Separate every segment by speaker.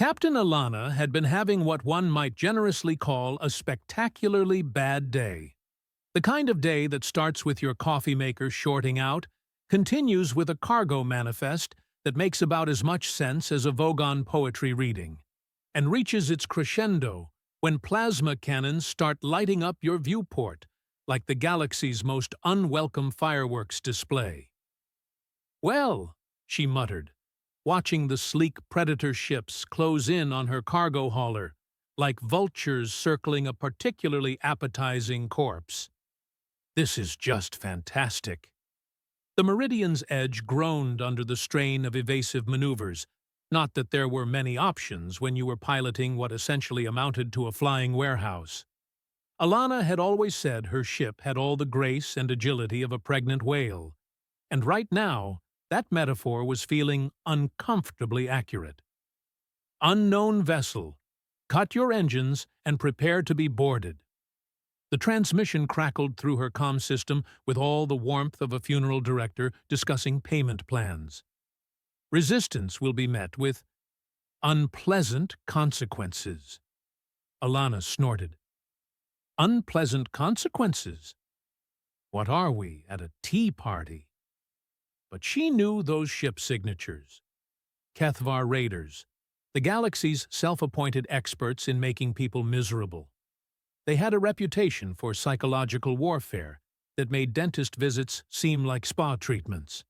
Speaker 1: Captain Alana had been having what one might generously call a spectacularly bad day. The kind of day that starts with your coffee maker shorting out, continues with a cargo manifest that makes about as much sense as a Vogon poetry reading, and reaches its crescendo when plasma cannons start lighting up your viewport like the galaxy's most unwelcome fireworks display. "Well," she muttered, watching the sleek predator ships close in on her cargo hauler, like vultures circling a particularly appetizing corpse. "This is just fantastic." The Meridian's edge groaned under the strain of evasive maneuvers, not that there were many options when you were piloting what essentially amounted to a flying warehouse. Alana had always said her ship had all the grace and agility of a pregnant whale, and right now, that metaphor was feeling uncomfortably accurate. "Unknown vessel. Cut your engines and prepare to be boarded." The transmission crackled through her comm system with all the warmth of a funeral director discussing payment plans. "Resistance will be met with unpleasant consequences." Alana snorted. "Unpleasant consequences? What are we, at a tea party?" But she knew those ship signatures. Kethvar raiders, the galaxy's self-appointed experts in making people miserable. They had a reputation for psychological warfare that made dentist visits seem like spa treatments.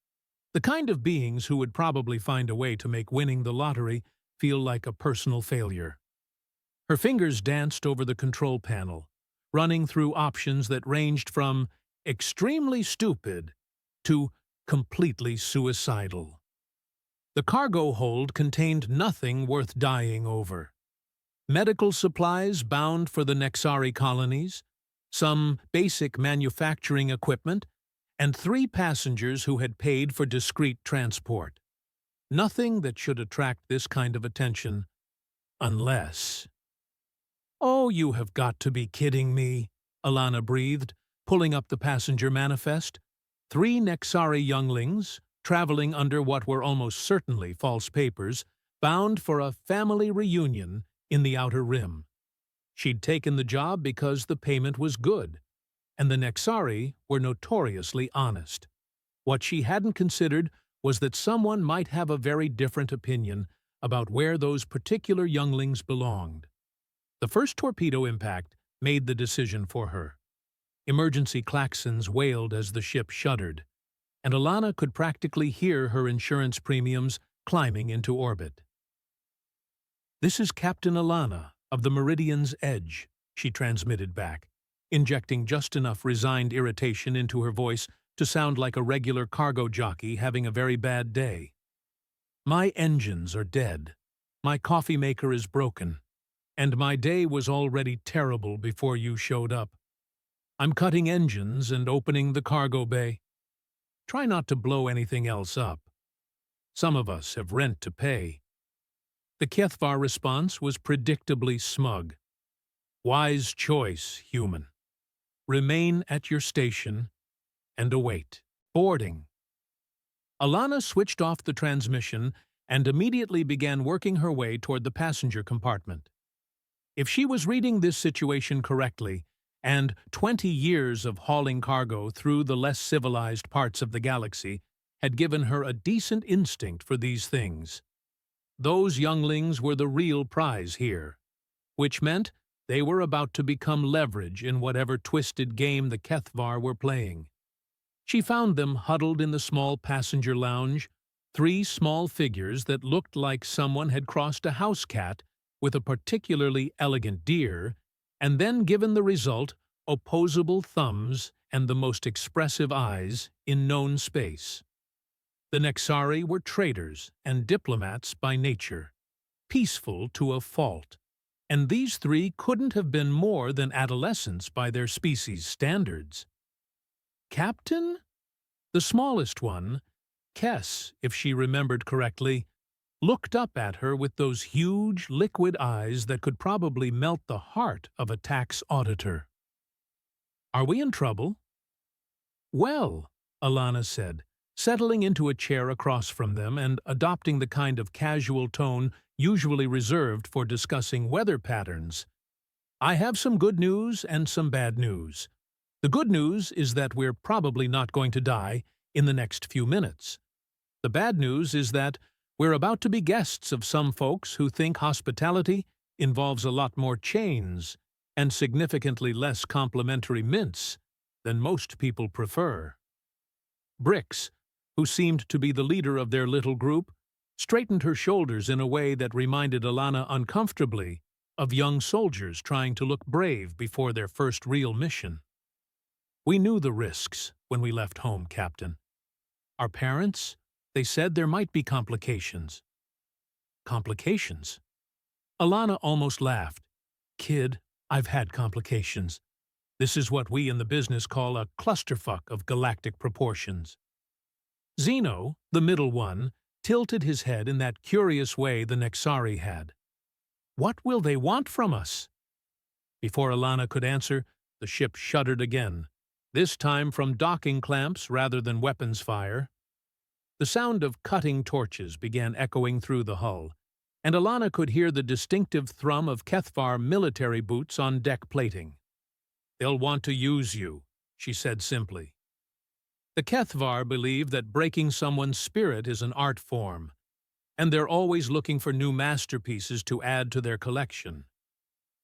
Speaker 1: The kind of beings who would probably find a way to make winning the lottery feel like a personal failure. Her fingers danced over the control panel, running through options that ranged from extremely stupid to completely suicidal. The cargo hold contained nothing worth dying over. Medical supplies bound for the Nexari colonies, some basic manufacturing equipment, and 3 passengers who had paid for discreet transport. Nothing that should attract this kind of attention, unless... "Oh, you have got to be kidding me," Alana breathed, pulling up the passenger manifest. 3 Nexari younglings, traveling under what were almost certainly false papers, bound for a family reunion in the Outer Rim. She'd taken the job because the payment was good, and the Nexari were notoriously honest. What she hadn't considered was that someone might have a very different opinion about where those particular younglings belonged. The first torpedo impact made the decision for her. Emergency klaxons wailed as the ship shuddered, and Alana could practically hear her insurance premiums climbing into orbit. "This is Captain Alana of the Meridian's Edge," she transmitted back, injecting just enough resigned irritation into her voice to sound like a regular cargo jockey having a very bad day. "My engines are dead, my coffee maker is broken, and my day was already terrible before you showed up. I'm cutting engines and opening the cargo bay. Try not to blow anything else up. Some of us have rent to pay." The Kethvar response was predictably smug. "Wise choice, human. Remain at your station and await boarding." Alana switched off the transmission and immediately began working her way toward the passenger compartment. If she was reading this situation correctly, and 20 years of hauling cargo through the less civilized parts of the galaxy had given her a decent instinct for these things, those younglings were the real prize here, which meant they were about to become leverage in whatever twisted game the Kethvar were playing. She found them huddled in the small passenger lounge, 3 small figures that looked like someone had crossed a house cat with a particularly elegant deer, and then given the result opposable thumbs and the most expressive eyes in known space. The Nexari were traders and diplomats by nature, peaceful to a fault, and these 3 couldn't have been more than adolescents by their species' standards. Captain? The smallest one, Kess, if she remembered correctly, looked up at her with those huge, liquid eyes that could probably melt the heart of a tax auditor. "Are we in trouble?" "Well," Alana said, settling into a chair across from them and adopting the kind of casual tone usually reserved for discussing weather patterns. I have some good news and some bad news. The good news is that we're probably not going to die in the next few minutes. The bad news is that we're about to be guests of some folks who think hospitality involves a lot more chains and significantly less complimentary mints than most people prefer. Brix, who seemed to be the leader of their little group, straightened her shoulders in a way that reminded Alana uncomfortably of young soldiers trying to look brave before their first real mission. We knew the risks when we left home, Captain. Our parents, they said there might be complications. Complications? Alana almost laughed. Kid, I've had complications. This is what we in the business call a clusterfuck of galactic proportions. Zeno, the middle one, tilted his head in that curious way the Nexari had. What will they want from us? Before Alana could answer, the ship shuddered again, this time from docking clamps rather than weapons fire. The sound of cutting torches began echoing through the hull, and Alana could hear the distinctive thrum of Kethvar military boots on deck plating. They'll want to use you, she said simply. The Kethvar believe that breaking someone's spirit is an art form, and they're always looking for new masterpieces to add to their collection.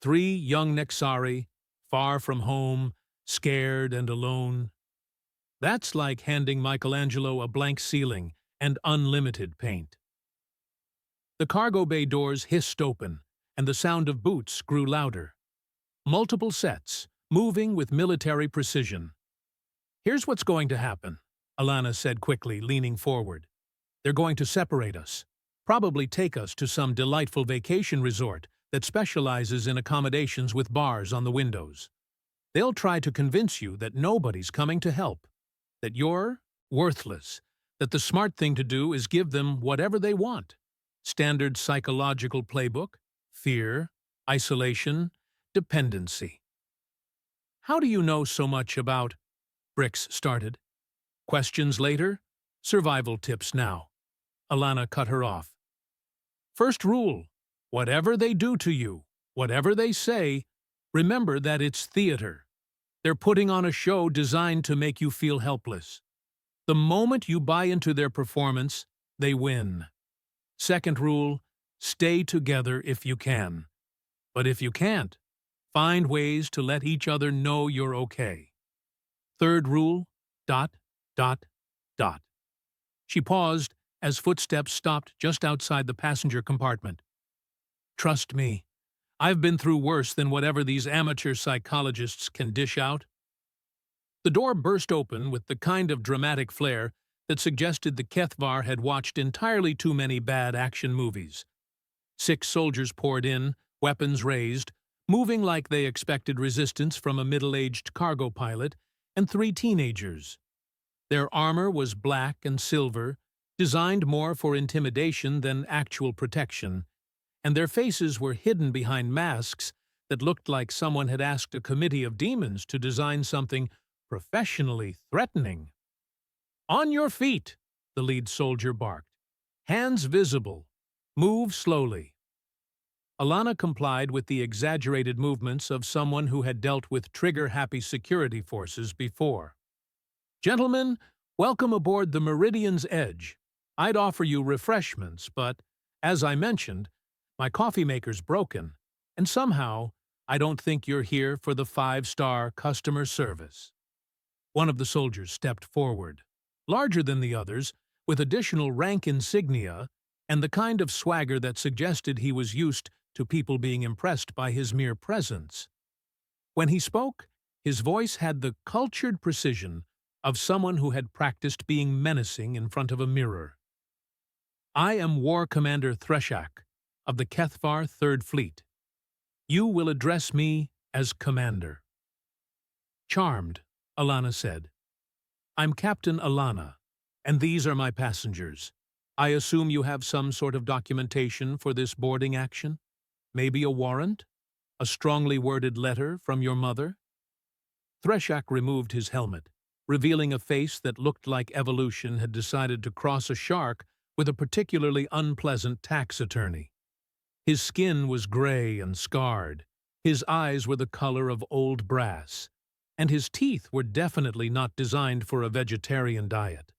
Speaker 1: 3 young Nexari, far from home, scared and alone. That's like handing Michelangelo a blank ceiling and unlimited paint. The cargo bay doors hissed open, and the sound of boots grew louder. Multiple sets, moving with military precision. Here's what's going to happen, Alana said quickly, leaning forward. They're going to separate us, probably take us to some delightful vacation resort that specializes in accommodations with bars on the windows. They'll try to convince you that nobody's coming to help, that you're worthless, that the smart thing to do is give them whatever they want. Standard psychological playbook, fear, isolation, dependency. How do you know so much about... Brix started. Questions later, survival tips now. Alana cut her off. First rule, whatever they do to you, whatever they say, remember that it's theater. They're putting on a show designed to make you feel helpless. The moment you buy into their performance, they win. Second rule, stay together if you can. But if you can't, find ways to let each other know you're okay. Third rule, ... She paused as footsteps stopped just outside the passenger compartment. Trust me, I've been through worse than whatever these amateur psychologists can dish out. The door burst open with the kind of dramatic flair that suggested the Kethvar had watched entirely too many bad action movies. 6 soldiers poured in, weapons raised, moving like they expected resistance from a middle-aged cargo pilot, and 3 teenagers. Their armor was black and silver, designed more for intimidation than actual protection, and their faces were hidden behind masks that looked like someone had asked a committee of demons to design something professionally threatening. On your feet, the lead soldier barked. Hands visible. Move slowly. Alana complied with the exaggerated movements of someone who had dealt with trigger-happy security forces before. Gentlemen, welcome aboard the Meridian's Edge. I'd offer you refreshments, but, as I mentioned, my coffee maker's broken, and somehow I don't think you're here for the 5-star customer service. One of the soldiers stepped forward, larger than the others, with additional rank insignia and the kind of swagger that suggested he was used to people being impressed by his mere presence. When he spoke, his voice had the cultured precision of someone who had practiced being menacing in front of a mirror. I am War Commander Threshak of the Kethvar 3rd Fleet. You will address me as Commander. Charmed, Alana said. I'm Captain Alana, and these are my passengers. I assume you have some sort of documentation for this boarding action? Maybe a warrant? A strongly worded letter from your mother? Threshak removed his helmet, revealing a face that looked like evolution had decided to cross a shark with a particularly unpleasant tax attorney. His skin was gray and scarred, his eyes were the color of old brass, and his teeth were definitely not designed for a vegetarian diet.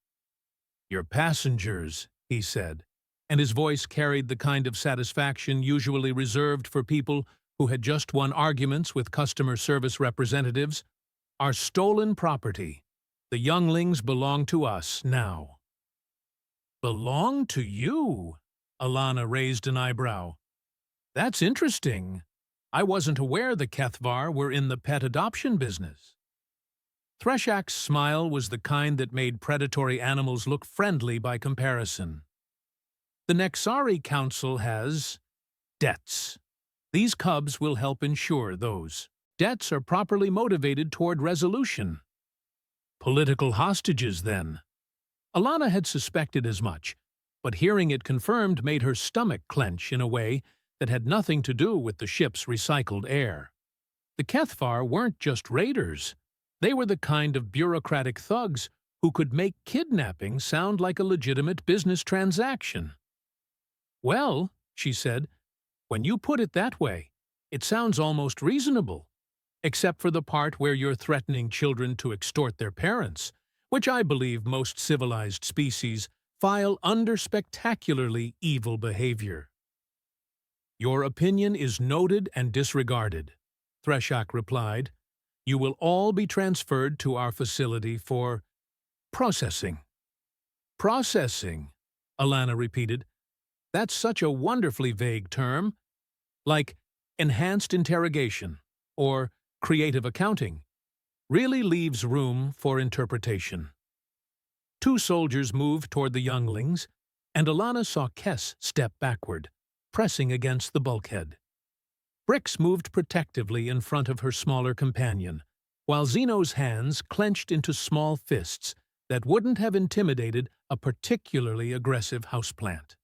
Speaker 1: "Your passengers," he said, and his voice carried the kind of satisfaction usually reserved for people who had just won arguments with customer service representatives, "are stolen property. The younglings belong to us now." "Belong to you?" Alana raised an eyebrow. "That's interesting. I wasn't aware the Kethvar were in the pet adoption business." Threshak's smile was the kind that made predatory animals look friendly by comparison. "The Nexari Council has debts. These cubs will help ensure those debts are properly motivated toward resolution." "Political hostages, then?" Alana had suspected as much, but hearing it confirmed made her stomach clench in a way that had nothing to do with the ship's recycled air. The Kethvar weren't just raiders. They were the kind of bureaucratic thugs who could make kidnapping sound like a legitimate business transaction. "Well," she said, "when you put it that way, it sounds almost reasonable, except for the part where you're threatening children to extort their parents, which I believe most civilized species file under spectacularly evil behavior." "Your opinion is noted and disregarded," Threshak replied. "You will all be transferred to our facility for processing." "Processing," Alana repeated. "That's such a wonderfully vague term. Like enhanced interrogation or creative accounting. Really leaves room for interpretation." Two soldiers moved toward the younglings, and Alana saw Kess step backward, pressing against the bulkhead. Brix moved protectively in front of her smaller companion, while Zeno's hands clenched into small fists that wouldn't have intimidated a particularly aggressive houseplant.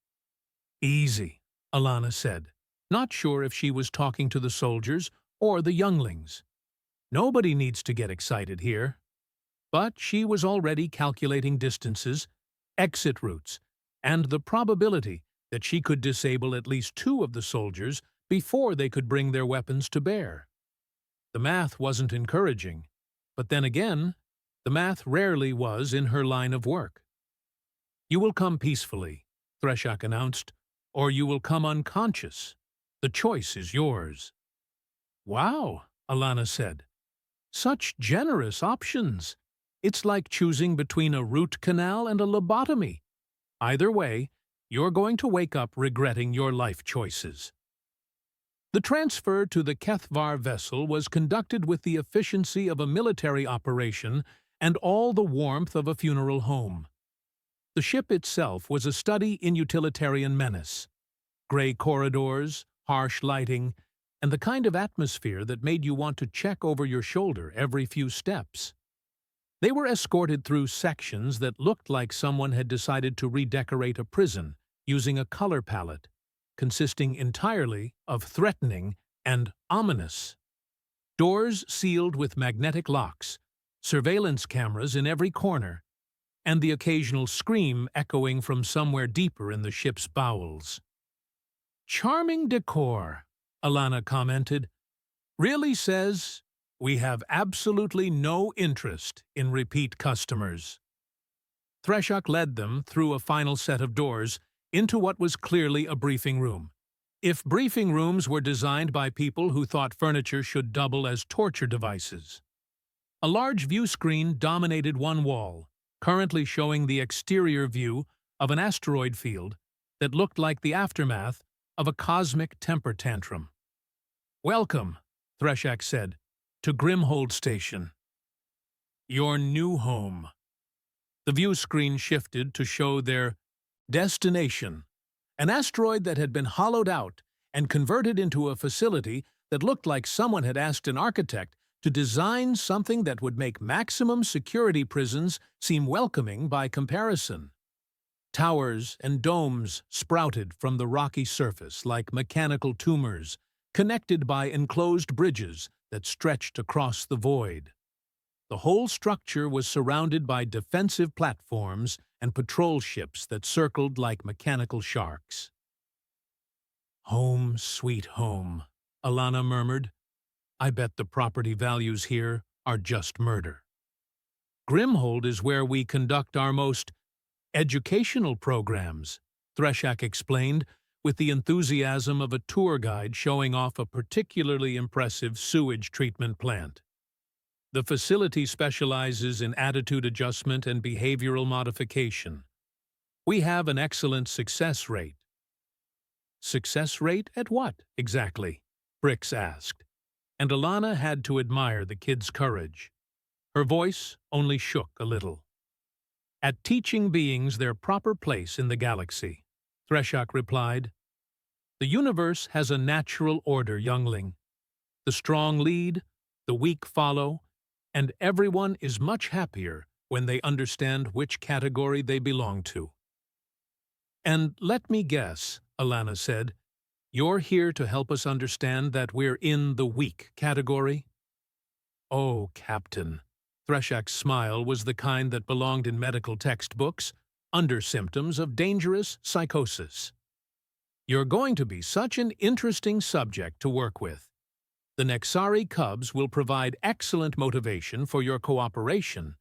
Speaker 1: "Easy," Alana said, not sure if she was talking to the soldiers or the younglings. "Nobody needs to get excited here." But she was already calculating distances, exit routes, and the probability that she could disable at least two of the soldiers before they could bring their weapons to bear. The math wasn't encouraging, but then again, the math rarely was in her line of work. "You will come peacefully," Threshak announced, "or you will come unconscious. The choice is yours." "Wow," Alana said. "Such generous options. It's like choosing between a root canal and a lobotomy. Either way, you're going to wake up regretting your life choices." The transfer to the Kethvar vessel was conducted with the efficiency of a military operation and all the warmth of a funeral home. The ship itself was a study in utilitarian menace. Gray corridors, harsh lighting, and the kind of atmosphere that made you want to check over your shoulder every few steps. They were escorted through sections that looked like someone had decided to redecorate a prison using a color palette, consisting entirely of threatening and ominous. Doors sealed with magnetic locks, surveillance cameras in every corner, and the occasional scream echoing from somewhere deeper in the ship's bowels. "Charming decor," Alana commented. "Really says we have absolutely no interest in repeat customers." Threshak led them through a final set of doors into what was clearly a briefing room. If briefing rooms were designed by people who thought furniture should double as torture devices. A large view screen dominated one wall, currently showing the exterior view of an asteroid field that looked like the aftermath of a cosmic temper tantrum. "Welcome," Threshak said, "to Grimhold Station. Your new home." The view screen shifted to show their destination, an asteroid that had been hollowed out and converted into a facility that looked like someone had asked an architect to design something that would make maximum security prisons seem welcoming by comparison. Towers and domes sprouted from the rocky surface like mechanical tumors, connected by enclosed bridges that stretched across the void. The whole structure was surrounded by defensive platforms and patrol ships that circled like mechanical sharks. Home, sweet home, Alana murmured. I bet the property values here are just murder. Grimhold is where we conduct our most educational programs, Threshak explained, with the enthusiasm of a tour guide showing off a particularly impressive sewage treatment plant. The facility specializes in attitude adjustment and behavioral modification. We have an excellent success rate. Success rate at what, exactly? Brix asked, and Alana had to admire the kid's courage. Her voice only shook a little. At teaching beings their proper place in the galaxy, Threshak replied. The universe has a natural order, youngling. The strong lead, the weak follow, and everyone is much happier when they understand which category they belong to. And let me guess, Alana said, you're here to help us understand that we're in the weak category? Oh, Captain. Threshak's smile was the kind that belonged in medical textbooks, under symptoms of dangerous psychosis. You're going to be such an interesting subject to work with. The Nexari Cubs will provide excellent motivation for your cooperation,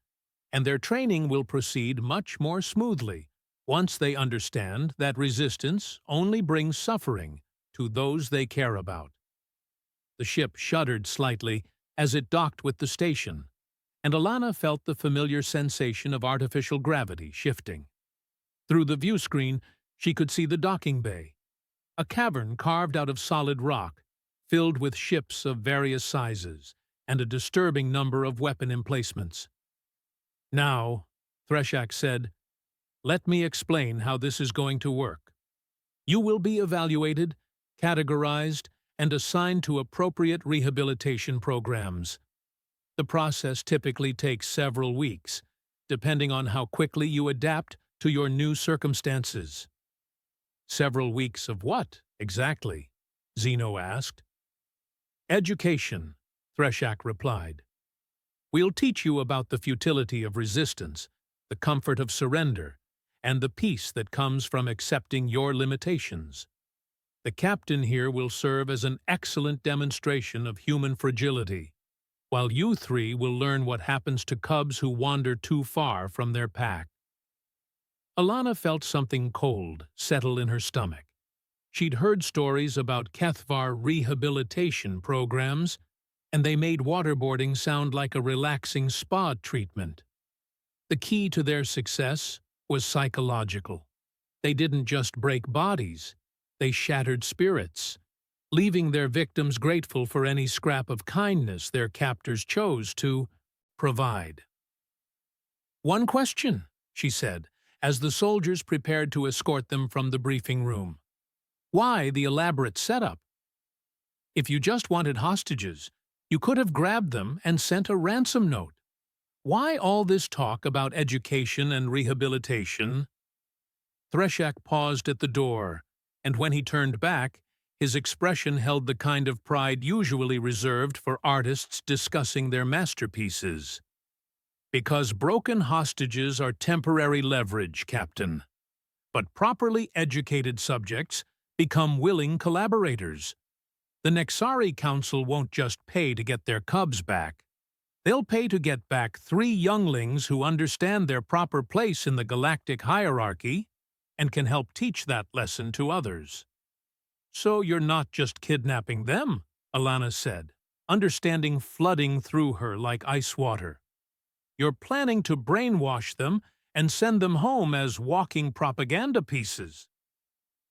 Speaker 1: and their training will proceed much more smoothly once they understand that resistance only brings suffering to those they care about. The ship shuddered slightly as it docked with the station, and Alana felt the familiar sensation of artificial gravity shifting. Through the view screen, she could see the docking bay, a cavern carved out of solid rock, filled with ships of various sizes and a disturbing number of weapon emplacements. Now, Threshak said, let me explain how this is going to work. You will be evaluated, categorized, and assigned to appropriate rehabilitation programs. The process typically takes several weeks, depending on how quickly you adapt to your new circumstances. Several weeks of what, exactly? Zeno asked. Education, Threshak replied. We'll teach you about the futility of resistance, the comfort of surrender, and the peace that comes from accepting your limitations. The captain here will serve as an excellent demonstration of human fragility, while you three will learn what happens to cubs who wander too far from their pack. Alana felt something cold settle in her stomach. She'd heard stories about Kethvar rehabilitation programs, and they made waterboarding sound like a relaxing spa treatment. The key to their success was psychological. They didn't just break bodies, they shattered spirits, leaving their victims grateful for any scrap of kindness their captors chose to provide. One question, she said, as the soldiers prepared to escort them from the briefing room. Why the elaborate setup? If you just wanted hostages, you could have grabbed them and sent a ransom note. Why all this talk about education and rehabilitation? Threshak paused at the door, and when he turned back, his expression held the kind of pride usually reserved for artists discussing their masterpieces. Because broken hostages are temporary leverage, Captain. But properly educated subjects become willing collaborators. The Nexari Council won't just pay to get their cubs back. They'll pay to get back 3 younglings who understand their proper place in the galactic hierarchy and can help teach that lesson to others. So you're not just kidnapping them, Alana said, understanding flooding through her like ice water. You're planning to brainwash them and send them home as walking propaganda pieces.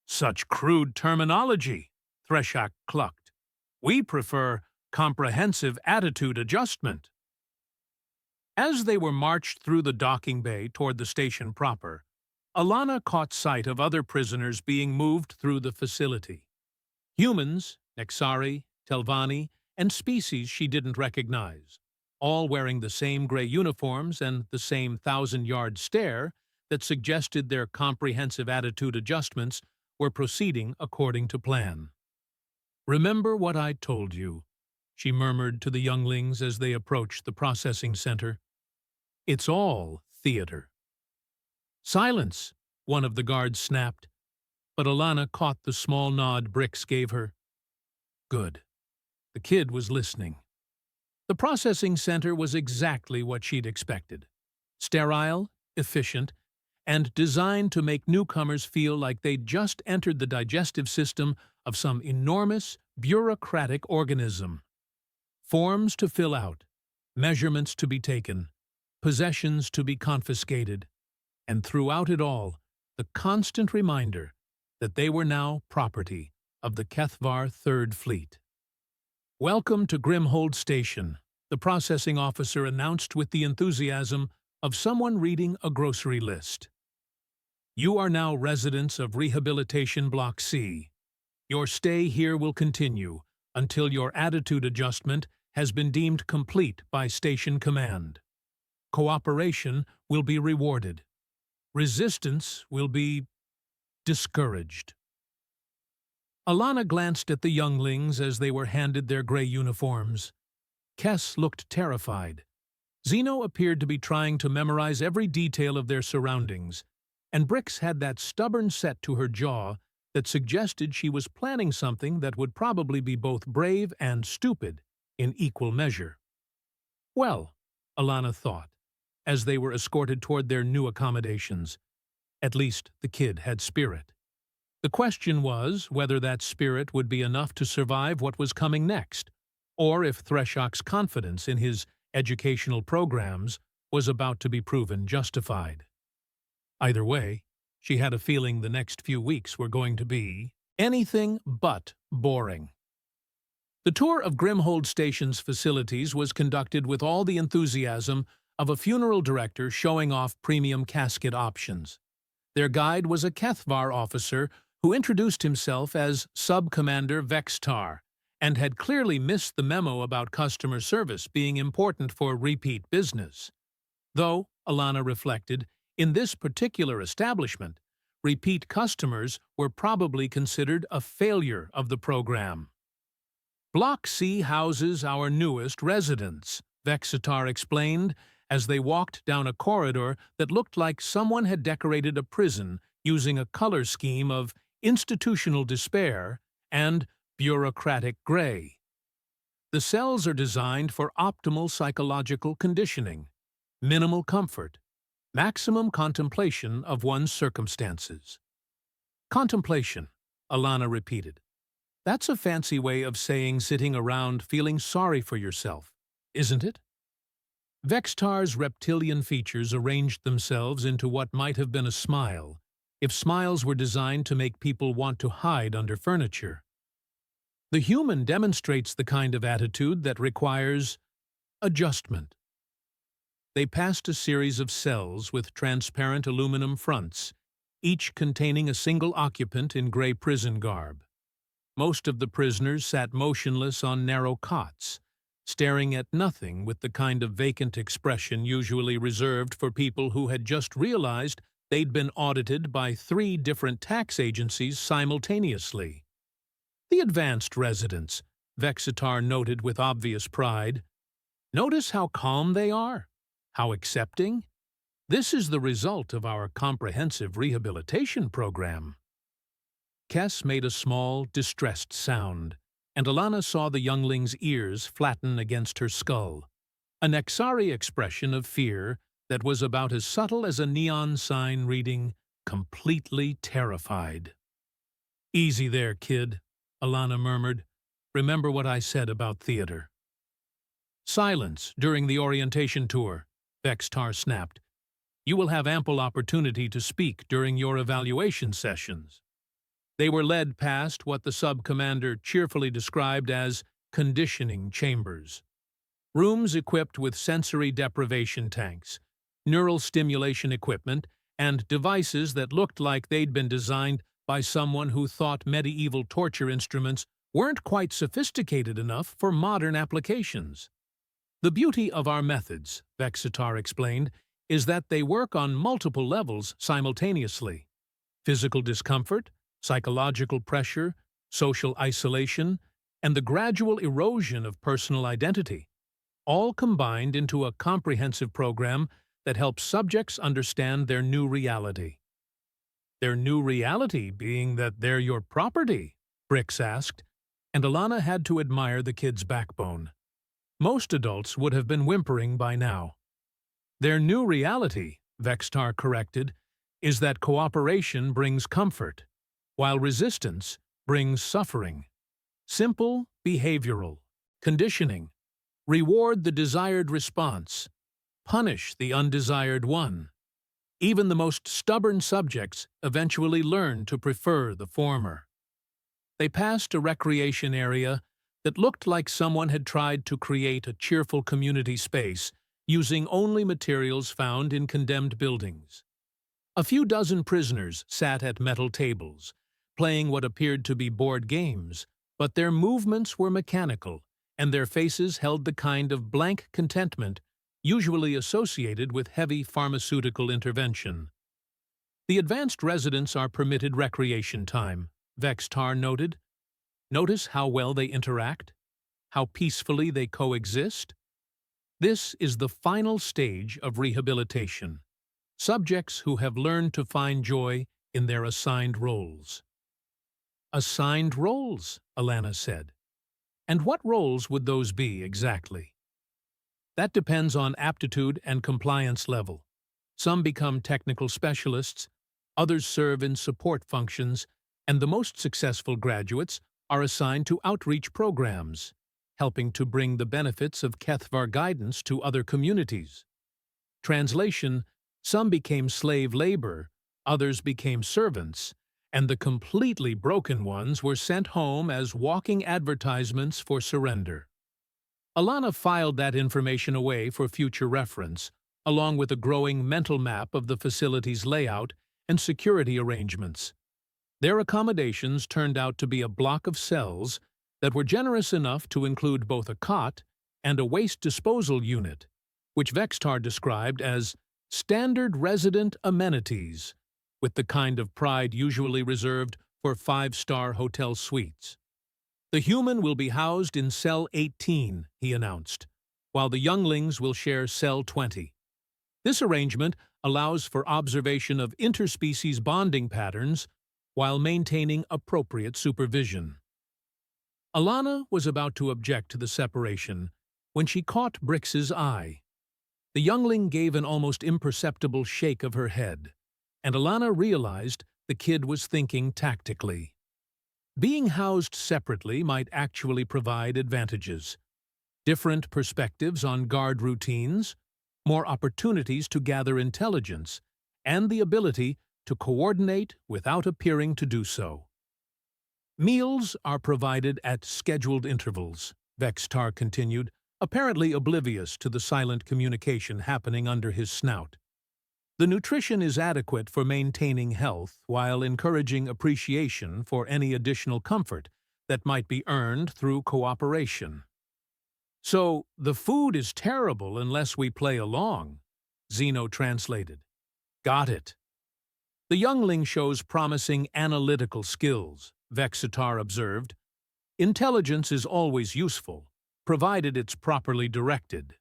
Speaker 1: Such crude terminology, Threshak clucked. We prefer comprehensive attitude adjustment. As they were marched through the docking bay toward the station proper, Alana caught sight of other prisoners being moved through the facility. Humans, Nexari, Telvanni, and species she didn't recognize, all wearing the same gray uniforms and the same 1,000-yard stare that suggested their comprehensive attitude adjustments were proceeding according to plan. Remember what I told you, she murmured to the younglings as they approached the processing center. It's all theater. Silence, one of the guards snapped. but Alana caught the small nod Brix gave her. Good. The kid was listening. The processing center was exactly what she'd expected. Sterile, efficient, and designed to make newcomers feel like they'd just entered the digestive system of some enormous, bureaucratic organism. Forms to fill out, measurements to be taken, possessions to be confiscated, and throughout it all, the constant reminder that they were now property of the Kethvar Third Fleet. "Welcome to Grimhold Station," the processing officer announced with the enthusiasm of someone reading a grocery list. "You are now residents of Rehabilitation Block C. Your stay here will continue until your attitude adjustment has been deemed complete by Station Command. Cooperation will be rewarded. Resistance will be discouraged." Alana glanced at the younglings as they were handed their gray uniforms. Kess looked terrified. Zeno appeared to be trying to memorize every detail of their surroundings, and Brix had that stubborn set to her jaw that suggested she was planning something that would probably be both brave and stupid in equal measure. Well, Alana thought, as they were escorted toward their new accommodations, at least the kid had spirit. The question was whether that spirit would be enough to survive what was coming next, or if Threshak's confidence in his educational programs was about to be proven justified. Either way, she had a feeling the next few weeks were going to be anything but boring. The tour of Grimhold Station's facilities was conducted with all the enthusiasm of a funeral director showing off premium casket options. Their guide was a Kethvar officer who introduced himself as Sub-Commander Vextar and had clearly missed the memo about customer service being important for repeat business. Though, Alana reflected, in this particular establishment, repeat customers were probably considered a failure of the program. "Block C houses our newest residents," Vexatar explained as they walked down a corridor that looked like someone had decorated a prison using a color scheme of institutional despair and bureaucratic gray. "The cells are designed for optimal psychological conditioning, minimal comfort, maximum contemplation of one's circumstances." "Contemplation," Alana repeated. "That's a fancy way of saying sitting around feeling sorry for yourself, isn't it?" Vextar's reptilian features arranged themselves into what might have been a smile, if smiles were designed to make people want to hide under furniture. "The human demonstrates the kind of attitude that requires adjustment." They passed a series of cells with transparent aluminum fronts, each containing a single occupant in gray prison garb. Most of the prisoners sat motionless on narrow cots, staring at nothing with the kind of vacant expression usually reserved for people who had just realized they'd been audited by 3 different tax agencies simultaneously. "The advanced residents," Vexatar noted with obvious pride. "Notice how calm they are, how accepting. This is the result of our comprehensive rehabilitation program." Kess made a small, distressed sound, and Alana saw the youngling's ears flatten against her skull, a Nexari expression of fear that was about as subtle as a neon sign reading, "Completely terrified." "Easy there, kid," Alana murmured. "Remember what I said about theater." "Silence during the orientation tour," Vextar snapped. "You will have ample opportunity to speak during your evaluation sessions." They were led past what the sub-commander cheerfully described as conditioning chambers. Rooms equipped with sensory deprivation tanks, neural stimulation equipment, and devices that looked like they'd been designed by someone who thought medieval torture instruments weren't quite sophisticated enough for modern applications. "The beauty of our methods," Vexatar explained, "is that they work on multiple levels simultaneously. Physical discomfort, psychological pressure, social isolation, and the gradual erosion of personal identity, all combined into a comprehensive program that helps subjects understand their new reality." Their new reality being that they're your property? Brix asked, and Alana had to admire the kid's backbone. Most adults would have been whimpering by now. Their new reality, Vextar corrected, is that cooperation brings comfort, while resistance brings suffering. Simple, behavioral, conditioning. Reward the desired response. Punish the undesired one. Even the most stubborn subjects eventually learn to prefer the former. They passed a recreation area that looked like someone had tried to create a cheerful community space using only materials found in condemned buildings. A few dozen prisoners sat at metal tables, playing what appeared to be board games, but their movements were mechanical, and their faces held the kind of blank contentment usually associated with heavy pharmaceutical intervention. The advanced residents are permitted recreation time, Vextar noted. Notice how well they interact, how peacefully they coexist. This is the final stage of rehabilitation. Subjects who have learned to find joy in their assigned roles. Assigned roles, Alana said. And what roles would those be exactly? That depends on aptitude and compliance level. Some become technical specialists, others serve in support functions, and the most successful graduates are assigned to outreach programs, helping to bring the benefits of Kethvar guidance to other communities. Translation: some became slave labor, others became servants, and the completely broken ones were sent home as walking advertisements for surrender. Alana filed that information away for future reference, along with a growing mental map of the facility's layout and security arrangements. Their accommodations turned out to be a block of cells that were generous enough to include both a cot and a waste disposal unit, which Vextar described as standard resident amenities, with the kind of pride usually reserved for five-star hotel suites. The human will be housed in cell 18, he announced, while the younglings will share cell 20. This arrangement allows for observation of interspecies bonding patterns while maintaining appropriate supervision. Alana was about to object to the separation when she caught Brix's eye. The youngling gave an almost imperceptible shake of her head, and Alana realized the kid was thinking tactically. Being housed separately might actually provide advantages. Different perspectives on guard routines, more opportunities to gather intelligence, and the ability to coordinate without appearing to do so. Meals are provided at scheduled intervals, Vextar continued, apparently oblivious to the silent communication happening under his snout. The nutrition is adequate for maintaining health while encouraging appreciation for any additional comfort that might be earned through cooperation. So, the food is terrible unless we play along, Zeno translated. Got it. The youngling shows promising analytical skills, Vexitar observed. Intelligence is always useful, provided it's properly directed.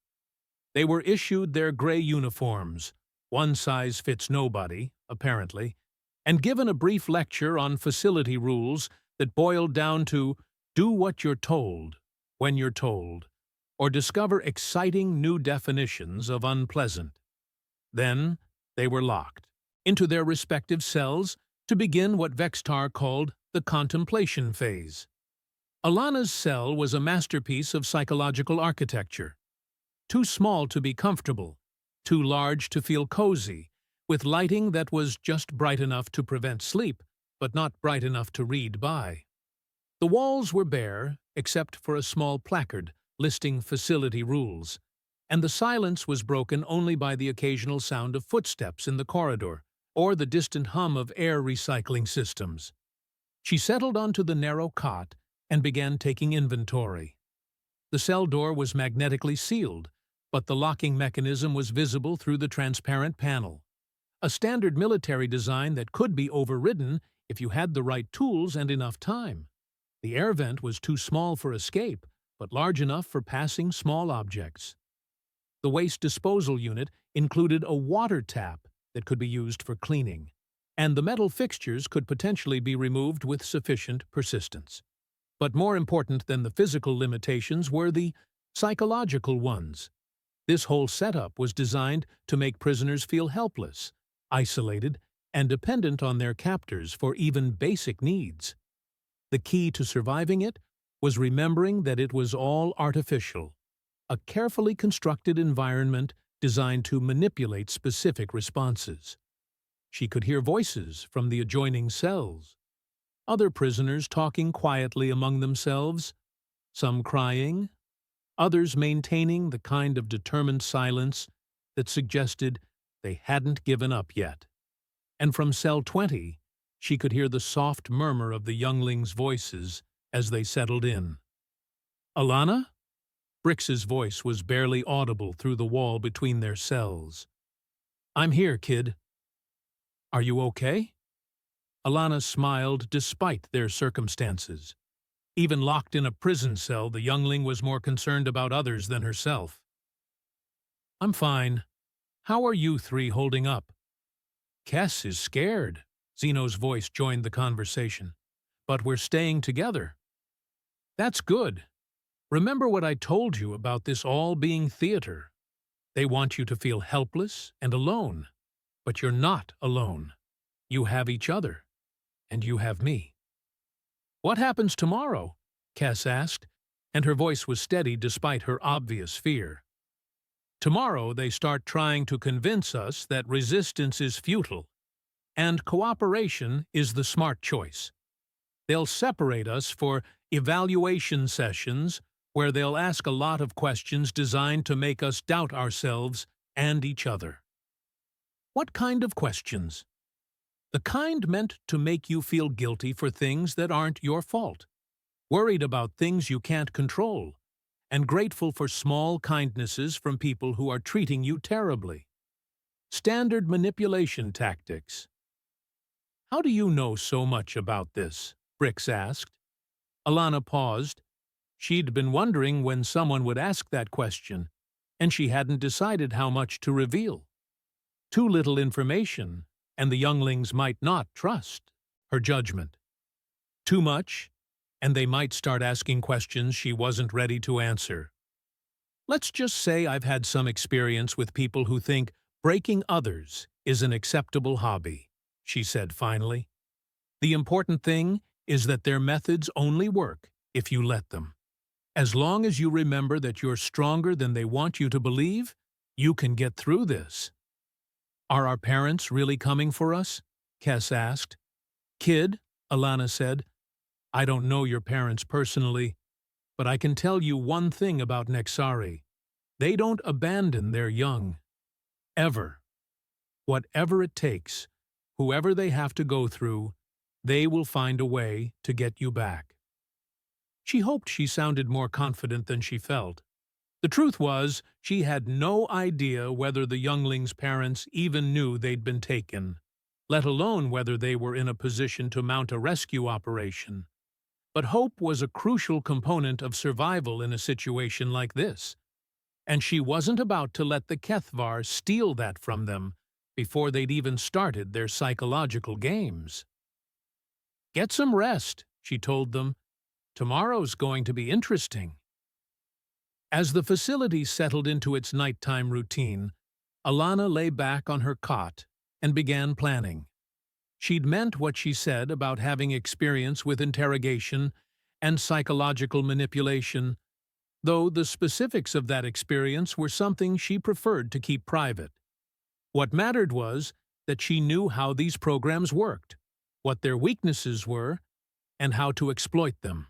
Speaker 1: They were issued their gray uniforms, one size fits nobody, apparently, and given a brief lecture on facility rules that boiled down to do what you're told, when you're told, or discover exciting new definitions of unpleasant. Then they were locked into their respective cells to begin what Vextar called the contemplation phase. Alana's cell was a masterpiece of psychological architecture. Too small to be comfortable, too large to feel cozy, with lighting that was just bright enough to prevent sleep, but not bright enough to read by. The walls were bare, except for a small placard listing facility rules, and the silence was broken only by the occasional sound of footsteps in the corridor or the distant hum of air recycling systems. She settled onto the narrow cot and began taking inventory. The cell door was magnetically sealed, but the locking mechanism was visible through the transparent panel. A standard military design that could be overridden if you had the right tools and enough time. The air vent was too small for escape, but large enough for passing small objects. The waste disposal unit included a water tap that could be used for cleaning, and the metal fixtures could potentially be removed with sufficient persistence. But more important than the physical limitations were the psychological ones. This whole setup was designed to make prisoners feel helpless, isolated, and dependent on their captors for even basic needs. The key to surviving it was remembering that it was all artificial, a carefully constructed environment designed to manipulate specific responses. She could hear voices from the adjoining cells, other prisoners talking quietly among themselves, some crying, others maintaining the kind of determined silence that suggested they hadn't given up yet. And from cell 20, she could hear the soft murmur of the younglings' voices as they settled in. "Alana?" Brix's voice was barely audible through the wall between their cells. "I'm here, kid." "Are you okay?" Alana smiled despite their circumstances. Even locked in a prison cell, the youngling was more concerned about others than herself. "I'm fine. How are you three holding up?" "Kess is scared." Zeno's voice joined the conversation. "But we're staying together." "That's good. Remember what I told you about this all being theater. They want you to feel helpless and alone. But you're not alone. You have each other. And you have me." "What happens tomorrow?" Kess asked, and her voice was steady despite her obvious fear. "Tomorrow they start trying to convince us that resistance is futile, and cooperation is the smart choice. They'll separate us for evaluation sessions where they'll ask a lot of questions designed to make us doubt ourselves and each other." "What kind of questions?" "The kind meant to make you feel guilty for things that aren't your fault, worried about things you can't control, and grateful for small kindnesses from people who are treating you terribly. Standard manipulation tactics." "How do you know so much about this?" Brix asked. Alana paused. She'd been wondering when someone would ask that question, and she hadn't decided how much to reveal. Too little information, and the younglings might not trust her judgment. Too much, and they might start asking questions she wasn't ready to answer. "Let's just say I've had some experience with people who think breaking others is an acceptable hobby," she said finally. "The important thing is that their methods only work if you let them. As long as you remember that you're stronger than they want you to believe, you can get through this." "Are our parents really coming for us?" Kess asked. "Kid," Alana said, "I don't know your parents personally, but I can tell you one thing about Nexari. They don't abandon their young. Ever. Whatever it takes, whoever they have to go through, they will find a way to get you back." She hoped she sounded more confident than she felt. The truth was, she had no idea whether the younglings' parents even knew they'd been taken, let alone whether they were in a position to mount a rescue operation. But hope was a crucial component of survival in a situation like this, and she wasn't about to let the Kethvar steal that from them before they'd even started their psychological games. "Get some rest," she told them. "Tomorrow's going to be interesting." As the facility settled into its nighttime routine, Alana lay back on her cot and began planning. She'd meant what she said about having experience with interrogation and psychological manipulation, though the specifics of that experience were something she preferred to keep private. What mattered was that she knew how these programs worked, what their weaknesses were, and how to exploit them.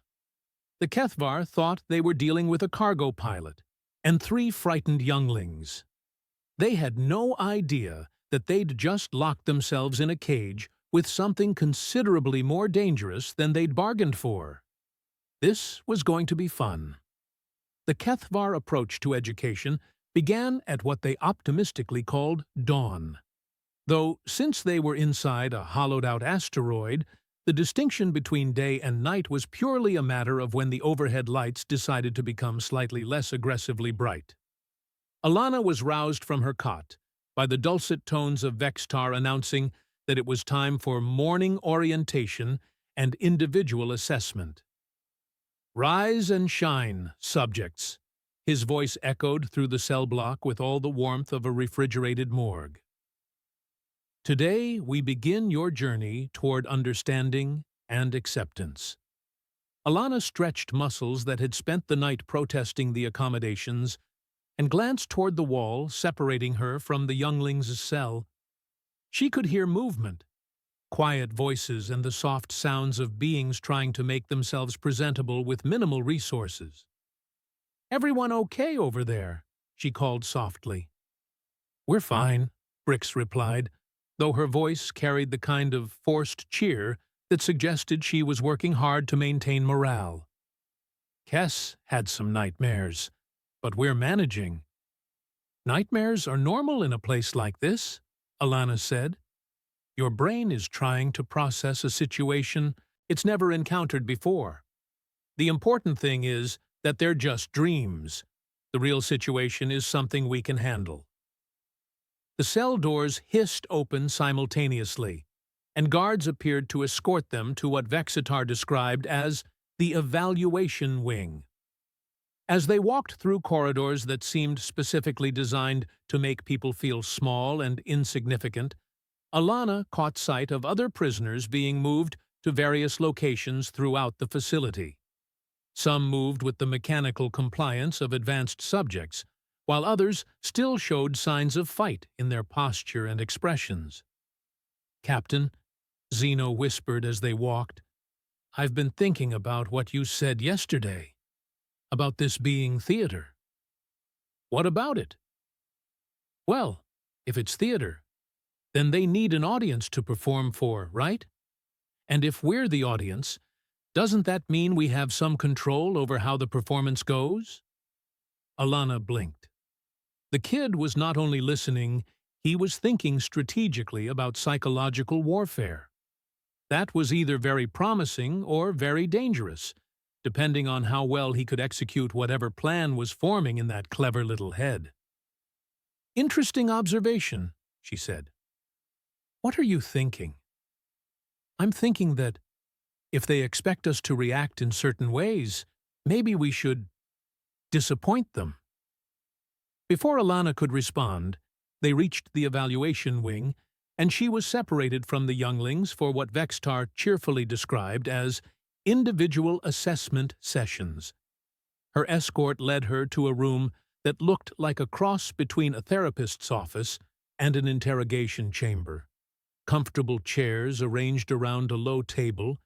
Speaker 1: The Kethvar thought they were dealing with a cargo pilot and 3 frightened younglings. They had no idea that they'd just locked themselves in a cage with something considerably more dangerous than they'd bargained for. This was going to be fun. The Kethvar approach to education began at what they optimistically called dawn. Though, since they were inside a hollowed-out asteroid, the distinction between day and night was purely a matter of when the overhead lights decided to become slightly less aggressively bright. Alana was roused from her cot by the dulcet tones of Vextar announcing that it was time for morning orientation and individual assessment. "Rise and shine, subjects," his voice echoed through the cell block with all the warmth of a refrigerated morgue. "Today we begin your journey toward understanding and acceptance." Alana stretched muscles that had spent the night protesting the accommodations and glanced toward the wall separating her from the youngling's cell. She could hear movement, quiet voices and the soft sounds of beings trying to make themselves presentable with minimal resources. "Everyone okay over there?" she called softly. "We're fine," Brix replied, though her voice carried the kind of forced cheer that suggested she was working hard to maintain morale. "Kess had some nightmares, but we're managing." "Nightmares are normal in a place like this," Alana said. "Your brain is trying to process a situation it's never encountered before. The important thing is that they're just dreams. The real situation is something we can handle." The cell doors hissed open simultaneously, and guards appeared to escort them to what Vexitar described as the evaluation wing. As they walked through corridors that seemed specifically designed to make people feel small and insignificant, Alana caught sight of other prisoners being moved to various locations throughout the facility. Some moved with the mechanical compliance of advanced subjects, while others still showed signs of fight in their posture and expressions. "Captain," Zeno whispered as they walked, "I've been thinking about what you said yesterday, about this being theater." "What about it?" "Well, if it's theater, then they need an audience to perform for, right? And if we're the audience, doesn't that mean we have some control over how the performance goes?" Alana blinked. The kid was not only listening, he was thinking strategically about psychological warfare. That was either very promising or very dangerous, depending on how well he could execute whatever plan was forming in that clever little head. "Interesting observation," she said. "What are you thinking?" "I'm thinking that if they expect us to react in certain ways, maybe we should disappoint them." Before Alana could respond, they reached the evaluation wing, and she was separated from the younglings for what Vexitar cheerfully described as individual assessment sessions. Her escort led her to a room that looked like a cross between a therapist's office and an interrogation chamber. Comfortable chairs arranged around a low table,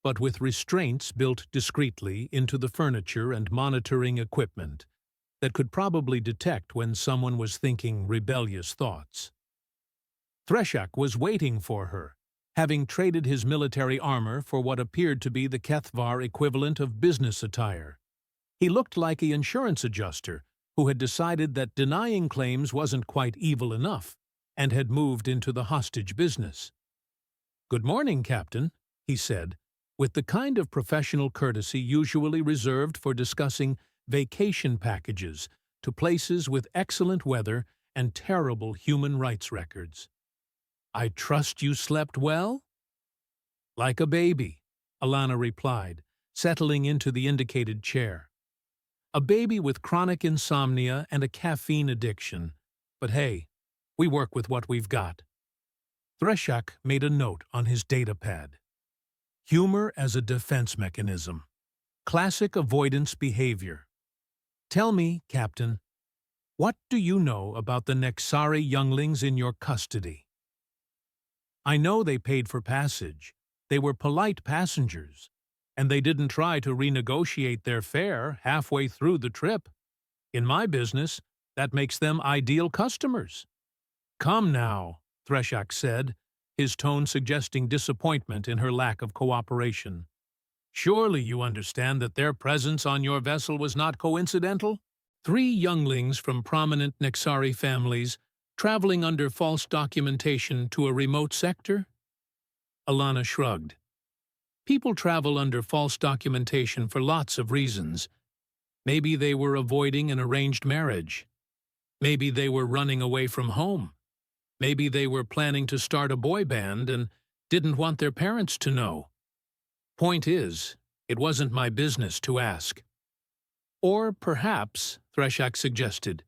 Speaker 1: but with restraints built discreetly into the furniture and monitoring equipment that could probably detect when someone was thinking rebellious thoughts. Threshak was waiting for her, having traded his military armor for what appeared to be the Kethvar equivalent of business attire. He looked like an insurance adjuster who had decided that denying claims wasn't quite evil enough and had moved into the hostage business. "Good morning, Captain," he said, with the kind of professional courtesy usually reserved for discussing vacation packages to places with excellent weather and terrible human rights records. "I trust you slept well?" "Like a baby," Alana replied, settling into the indicated chair. "A baby with chronic insomnia and a caffeine addiction. But hey, we work with what we've got." Threshak made a note on his datapad. "Humor as a defense mechanism. Classic avoidance behavior. Tell me, Captain, what do you know about the Nexari younglings in your custody?" "I know they paid for passage. They were polite passengers, and they didn't try to renegotiate their fare halfway through the trip. In my business, that makes them ideal customers." "Come now," Threshak said, his tone suggesting disappointment in her lack of cooperation. "Surely you understand that their presence on your vessel was not coincidental? 3 younglings from prominent Nexari families traveling under false documentation to a remote sector?" Alana shrugged. "People travel under false documentation for lots of reasons. Maybe they were avoiding an arranged marriage. Maybe they were running away from home. Maybe they were planning to start a boy band and didn't want their parents to know. Point is, it wasn't my business to ask. Or perhaps, Threshak suggested,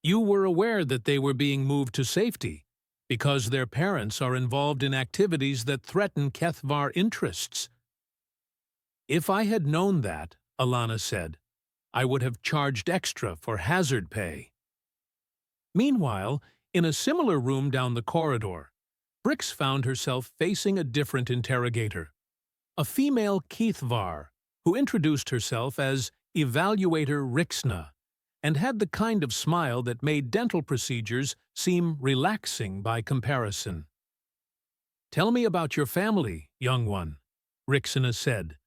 Speaker 1: you were aware that they were being moved to safety because their parents are involved in activities that threaten Kethvar interests. If I had known that, Alana said, I would have charged extra for hazard pay. Meanwhile, in a similar room down the corridor, Brix found herself facing a different interrogator, a female Kethvar, who introduced herself as Evaluator Rixna, and had the kind of smile that made dental procedures seem relaxing by comparison. Tell me about your family, young one, Rixna said,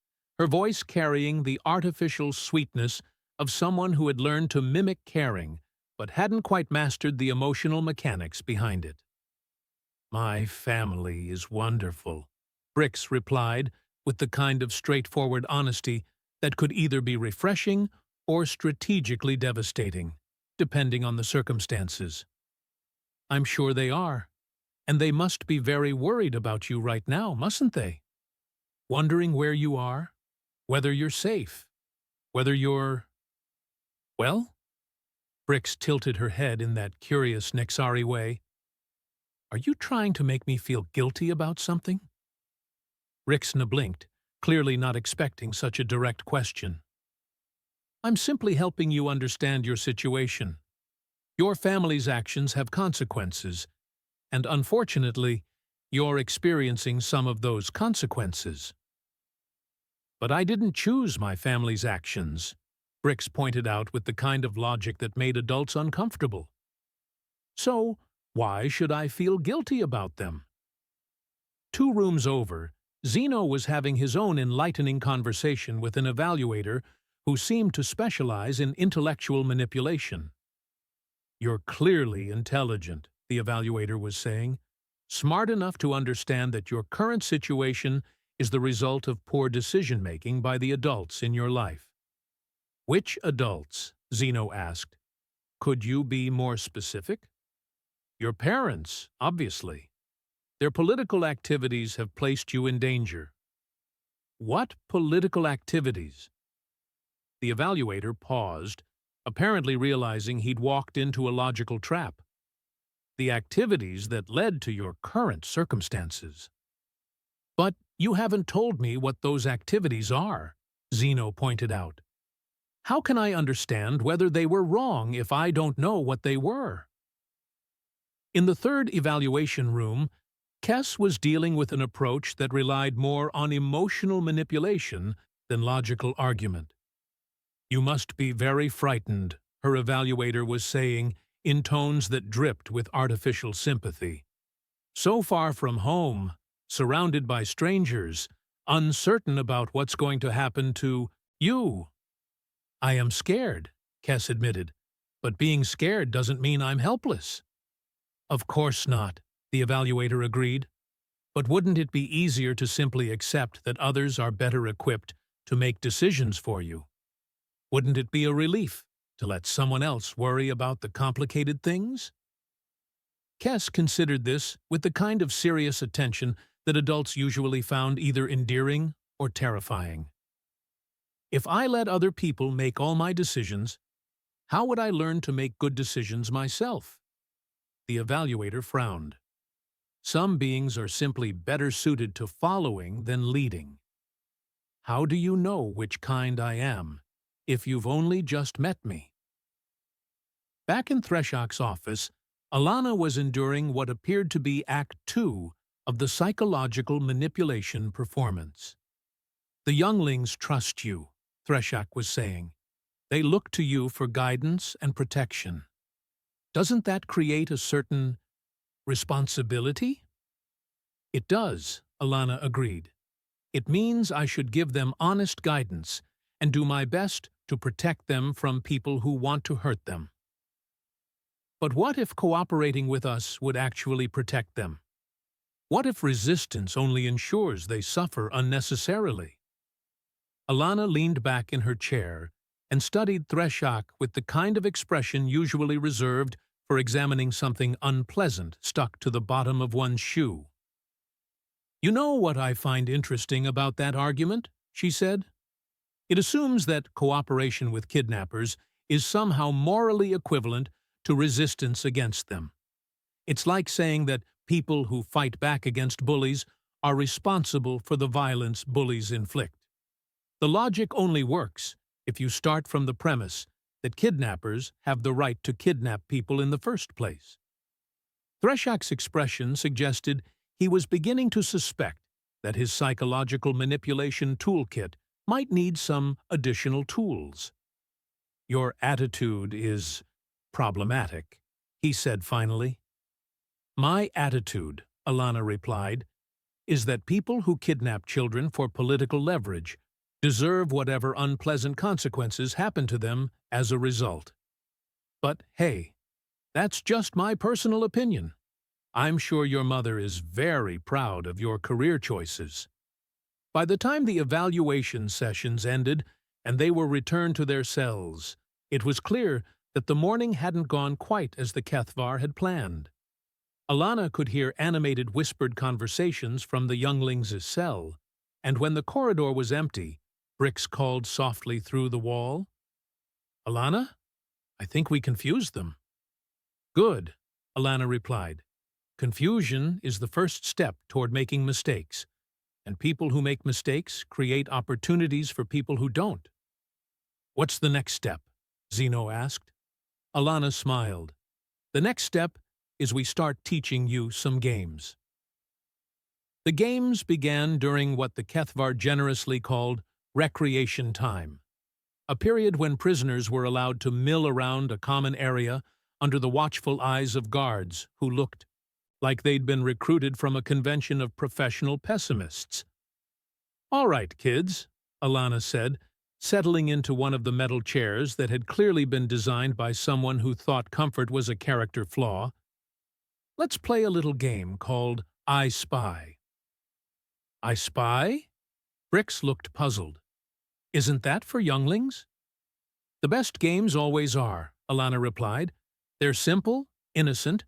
Speaker 1: her voice carrying the artificial sweetness of someone who had learned to mimic caring but hadn't quite mastered the emotional mechanics behind it. My family is wonderful, Brix replied with the kind of straightforward honesty that could either be refreshing or strategically devastating, depending on the circumstances. I'm sure they are, and they must be very worried about you right now, mustn't they? Wondering where you are, whether you're safe, whether you're… Well? Brix tilted her head in that curious Nexari way. Are you trying to make me feel guilty about something? Rixna blinked, clearly not expecting such a direct question. I'm simply helping you understand your situation. Your family's actions have consequences, and unfortunately, you're experiencing some of those consequences. But I didn't choose my family's actions, Brix pointed out with the kind of logic that made adults uncomfortable. So, why should I feel guilty about them? 2 rooms over, Zeno was having his own enlightening conversation with an evaluator who seemed to specialize in intellectual manipulation. You're clearly intelligent, the evaluator was saying, smart enough to understand that your current situation is the result of poor decision-making by the adults in your life. Which adults? Zeno asked. Could you be more specific? Your parents, obviously. Their political activities have placed you in danger. What political activities? The evaluator paused, apparently realizing he'd walked into a logical trap. The activities that led to your current circumstances. But you haven't told me what those activities are, Zeno pointed out. How can I understand whether they were wrong if I don't know what they were? In the 3rd evaluation room, Kess was dealing with an approach that relied more on emotional manipulation than logical argument. You must be very frightened, her evaluator was saying, in tones that dripped with artificial sympathy. So far from home, surrounded by strangers, uncertain about what's going to happen to you. I am scared, Kess admitted, but being scared doesn't mean I'm helpless. Of course not, the evaluator agreed. But wouldn't it be easier to simply accept that others are better equipped to make decisions for you? Wouldn't it be a relief to let someone else worry about the complicated things? Kess considered this with the kind of serious attention that adults usually found either endearing or terrifying. If I let other people make all my decisions, how would I learn to make good decisions myself? The evaluator frowned. Some beings are simply better suited to following than leading. How do you know which kind I am, if you've only just met me? Back in Threshak's office, Alana was enduring what appeared to be Act 2 of the psychological manipulation performance. The younglings trust you, Threshak was saying. They look to you for guidance and protection. Doesn't that create a certain responsibility? It does, Alana agreed. It means I should give them honest guidance and do my best to protect them from people who want to hurt them. But what if cooperating with us would actually protect them? What if resistance only ensures they suffer unnecessarily? Alana leaned back in her chair and studied Threshak with the kind of expression usually reserved for examining something unpleasant stuck to the bottom of one's shoe. "You know what I find interesting about that argument?" she said. "It assumes that cooperation with kidnappers is somehow morally equivalent to resistance against them. It's like saying that people who fight back against bullies are responsible for the violence bullies inflict. The logic only works if you start from the premise that kidnappers have the right to kidnap people in the first place." Threshak's expression suggested he was beginning to suspect that his psychological manipulation toolkit might need some additional tools. "Your attitude is problematic," he said finally. "My attitude," Alana replied, "is that people who kidnap children for political leverage deserve whatever unpleasant consequences happen to them as a result. But hey, that's just my personal opinion. I'm sure your mother is very proud of your career choices." By the time the evaluation sessions ended and they were returned to their cells, it was clear that the morning hadn't gone quite as the Kethvar had planned. Alana could hear animated whispered conversations from the younglings' cell, and when the corridor was empty, Brix called softly through the wall, "Alana, I think we confused them." "Good," Alana replied. "Confusion is the first step toward making mistakes, and people who make mistakes create opportunities for people who don't." "What's the next step?" Zeno asked. Alana smiled. "The next step is we start teaching you some games." The games began during what the Kethvar generously called recreation time, a period when prisoners were allowed to mill around a common area under the watchful eyes of guards who looked like they'd been recruited from a convention of professional pessimists. "All right, kids," Alana said, settling into one of the metal chairs that had clearly been designed by someone who thought comfort was a character flaw. "Let's play a little game called I Spy." "I Spy?" Brix looked puzzled. "Isn't that for younglings?" "The best games always are," Alana replied. "They're simple, innocent,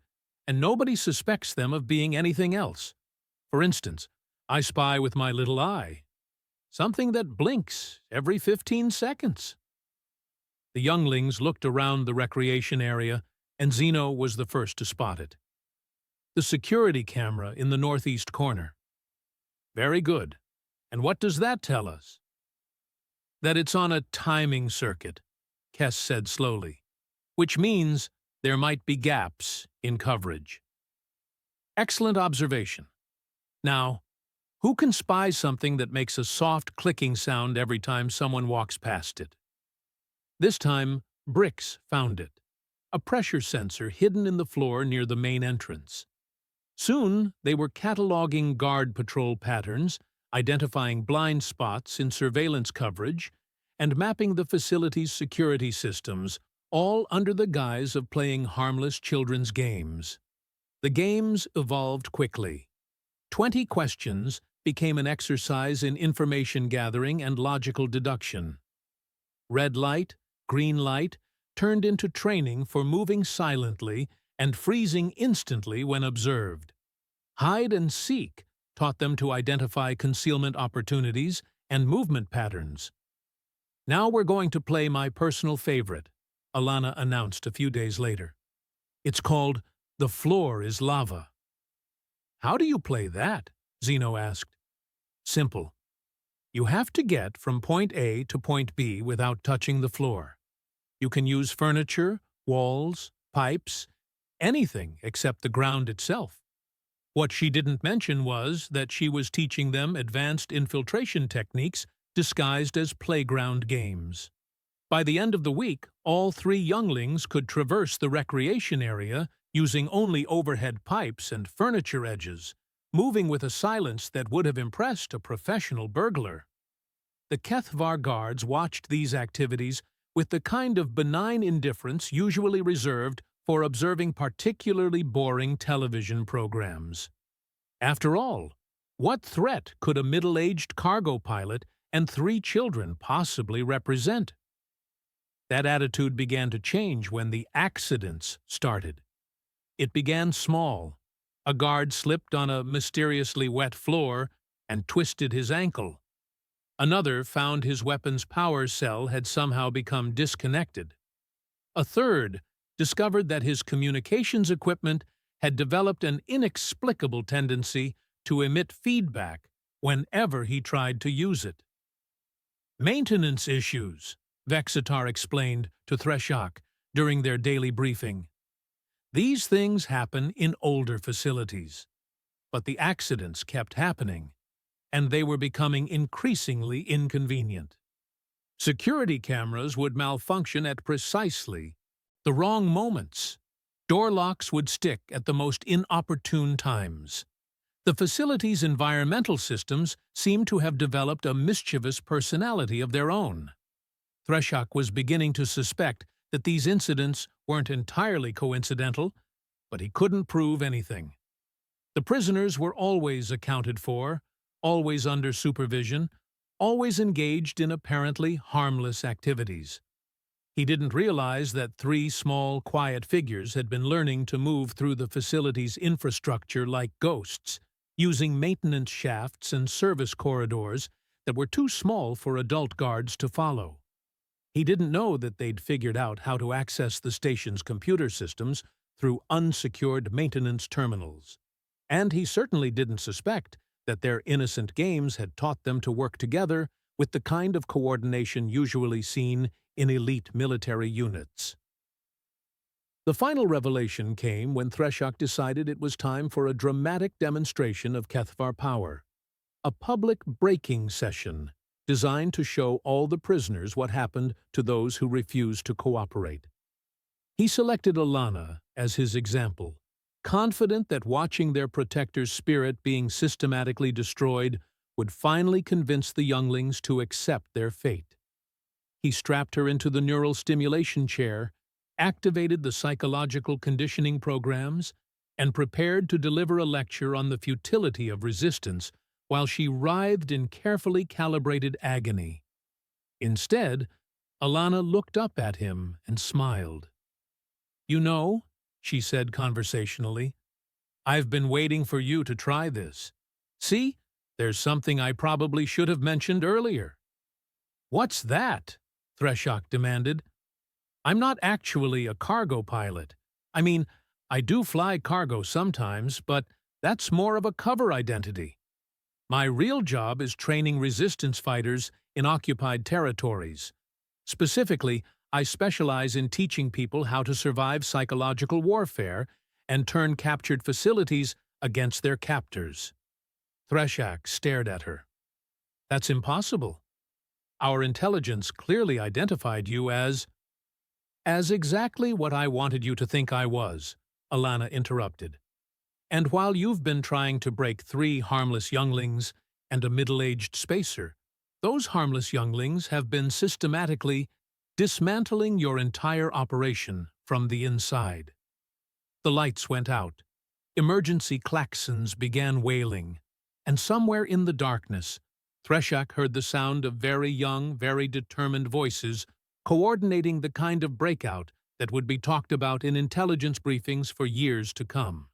Speaker 1: and nobody suspects them of being anything else. For instance, I spy with my little eye. Something that blinks every 15 seconds. The younglings looked around the recreation area, and Zeno was the first to spot it. "The security camera in the northeast corner." "Very good. And what does that tell us?" "That it's on a timing circuit," Kess said slowly, "which means there might be gaps in coverage." "Excellent observation. Now, who can spy something that makes a soft clicking sound every time someone walks past it?" This time, Brix found it, a pressure sensor hidden in the floor near the main entrance. Soon, they were cataloging guard patrol patterns, identifying blind spots in surveillance coverage, and mapping the facility's security systems, all under the guise of playing harmless children's games. The games evolved quickly. 20 questions became an exercise in information gathering and logical deduction. Red light, green light turned into training for moving silently and freezing instantly when observed. Hide and seek taught them to identify concealment opportunities and movement patterns. "Now we're going to play my personal favorite," Alana announced a few days later. "It's called The Floor is Lava." "How do you play that?" Zeno asked. "Simple. You have to get from point A to point B without touching the floor. You can use furniture, walls, pipes, anything except the ground itself." What she didn't mention was that she was teaching them advanced infiltration techniques disguised as playground games. By the end of the week, all 3 younglings could traverse the recreation area using only overhead pipes and furniture edges, moving with a silence that would have impressed a professional burglar. The Kethvar guards watched these activities with the kind of benign indifference usually reserved for observing particularly boring television programs. After all, what threat could a middle-aged cargo pilot and 3 children possibly represent? That attitude began to change when the accidents started. It began small. A guard slipped on a mysteriously wet floor and twisted his ankle. Another found his weapon's power cell had somehow become disconnected. A third discovered that his communications equipment had developed an inexplicable tendency to emit feedback whenever he tried to use it. "Maintenance issues," Vexitar explained to Threshak during their daily briefing. "These things happen in older facilities." But the accidents kept happening, and they were becoming increasingly inconvenient. Security cameras would malfunction at precisely the wrong moments. Door locks would stick at the most inopportune times. The facility's environmental systems seemed to have developed a mischievous personality of their own. Threshak was beginning to suspect that these incidents weren't entirely coincidental, but he couldn't prove anything. The prisoners were always accounted for, always under supervision, always engaged in apparently harmless activities. He didn't realize that 3 small, quiet figures had been learning to move through the facility's infrastructure like ghosts, using maintenance shafts and service corridors that were too small for adult guards to follow. He didn't know that they'd figured out how to access the station's computer systems through unsecured maintenance terminals. And he certainly didn't suspect that their innocent games had taught them to work together with the kind of coordination usually seen in elite military units. The final revelation came when Threshak decided it was time for a dramatic demonstration of Kethvar power, a public breaking session designed to show all the prisoners what happened to those who refused to cooperate. He selected Alana as his example, confident that watching their protector's spirit being systematically destroyed would finally convince the younglings to accept their fate. He strapped her into the neural stimulation chair, activated the psychological conditioning programs, and prepared to deliver a lecture on the futility of resistance while she writhed in carefully calibrated agony. Instead, Alana looked up at him and smiled. "You know," she said conversationally, "I've been waiting for you to try this. See, there's something I probably should have mentioned earlier." "What's that?" Threshak demanded. "I'm not actually a cargo pilot. I mean, I do fly cargo sometimes, but that's more of a cover identity. My real job is training resistance fighters in occupied territories. Specifically, I specialize in teaching people how to survive psychological warfare and turn captured facilities against their captors." Threshak stared at her. "That's impossible. Our intelligence clearly identified you as exactly what I wanted you to think I was," Alana interrupted. "And while you've been trying to break 3 harmless younglings and a middle-aged spacer, those harmless younglings have been systematically dismantling your entire operation from the inside." The lights went out. Emergency klaxons began wailing, and somewhere in the darkness, Threshak heard the sound of very young, very determined voices coordinating the kind of breakout that would be talked about in intelligence briefings for years to come.